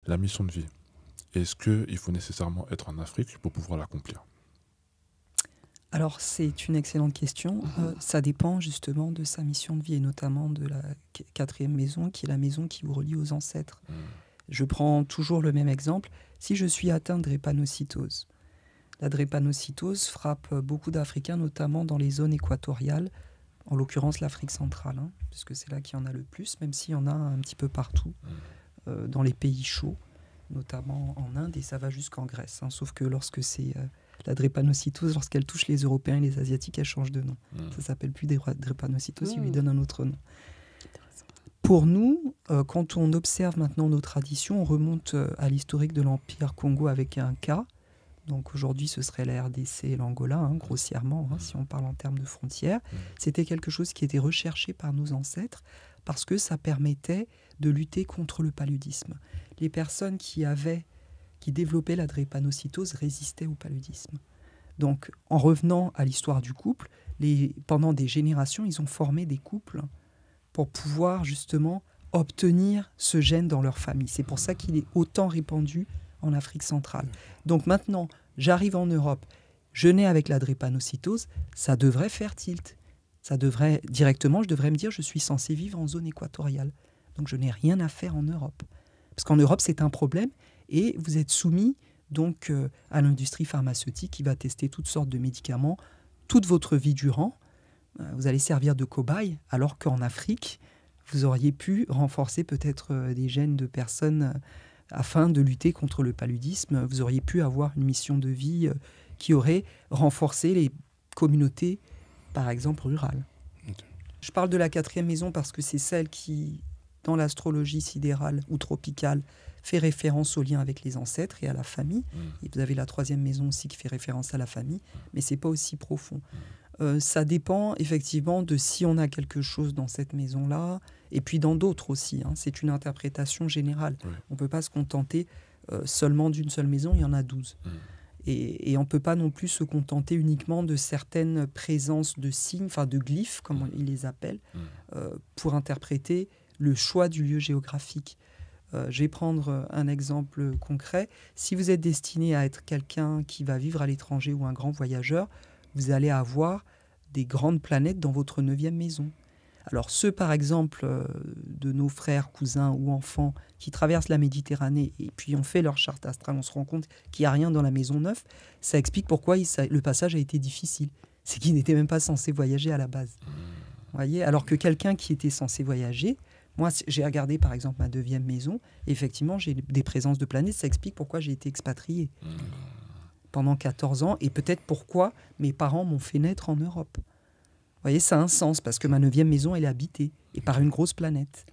La mission de vie, est-ce qu'il faut nécessairement être en Afrique pour pouvoir l'accomplir? Alors, c'est une excellente question. Ça dépend justement de sa mission de vie et notamment de la quatrième maison, qui est la maison qui vous relie aux ancêtres. Mm. Je prends toujours le même exemple. Si je suis atteint de drépanocytose, la drépanocytose frappe beaucoup d'Africains, notamment dans les zones équatoriales, en l'occurrence l'Afrique centrale, puisque c'est là qu'il y en a le plus, même s'il y en a un petit peu partout, dans les pays chauds, notamment en Inde, et ça va jusqu'en Grèce. Sauf que lorsque c'est la drépanocytose, lorsqu'elle touche les Européens et les Asiatiques, elle change de nom. Ça s'appelle plus drépanocytose, il lui donne un autre nom. Pour nous, quand on observe maintenant nos traditions, on remonte à l'historique de l'Empire Congo avec un cas. Donc aujourd'hui, ce serait la RDC et l'Angola, grossièrement, si on parle en termes de frontières. C'était quelque chose qui était recherché par nos ancêtres parce que ça permettait de lutter contre le paludisme. Les personnes qui développaient la drépanocytose résistaient au paludisme. Donc, en revenant à l'histoire du couple, pendant des générations, ils ont formé des couples pour pouvoir justement obtenir ce gène dans leur famille. C'est pour ça qu'il est autant répandu en Afrique centrale. Donc maintenant, j'arrive en Europe, je nais avec la drépanocytose, ça devrait faire tilt. Je devrais me dire, je suis censé vivre en zone équatoriale. Donc je n'ai rien à faire en Europe. Parce qu'en Europe, c'est un problème et vous êtes soumis donc à l'industrie pharmaceutique qui va tester toutes sortes de médicaments toute votre vie durant. Vous allez servir de cobaye, alors qu'en Afrique, vous auriez pu renforcer peut-être des gènes de personnes afin de lutter contre le paludisme. Vous auriez pu avoir une mission de vie qui aurait renforcé les communautés, par exemple, rurales. Okay. Je parle de la quatrième maison parce que c'est celle qui, dans l'astrologie sidérale ou tropicale, fait référence au lien avec les ancêtres et à la famille. Et vous avez la troisième maison aussi qui fait référence à la famille, mais ce n'est pas aussi profond. Ça dépend effectivement de si on a quelque chose dans cette maison-là, et puis dans d'autres aussi. C'est une interprétation générale. Oui. On ne peut pas se contenter seulement d'une seule maison, il y en a 12. Et on ne peut pas non plus se contenter uniquement de certaines présences de signes, enfin de glyphes, comme ils les appellent, pour interpréter le choix du lieu géographique. Je vais prendre un exemple concret. Si vous êtes destiné à être quelqu'un qui va vivre à l'étranger ou un grand voyageur, vous allez avoir des grandes planètes dans votre 9e maison. Alors ceux, par exemple, de nos frères, cousins ou enfants qui traversent la Méditerranée et puis ont fait leur charte astrale, on se rend compte qu'il n'y a rien dans la maison 9, ça explique pourquoi le passage a été difficile. C'est qu'ils n'étaient même pas censés voyager à la base. Voyez, alors que quelqu'un qui était censé voyager, moi j'ai regardé par exemple ma 9e maison, et effectivement j'ai des présences de planètes, ça explique pourquoi j'ai été expatrié pendant 14 ans, et peut-être pourquoi mes parents m'ont fait naître en Europe. Vous voyez, ça a un sens, parce que ma 9e maison, elle est habitée, et par une grosse planète.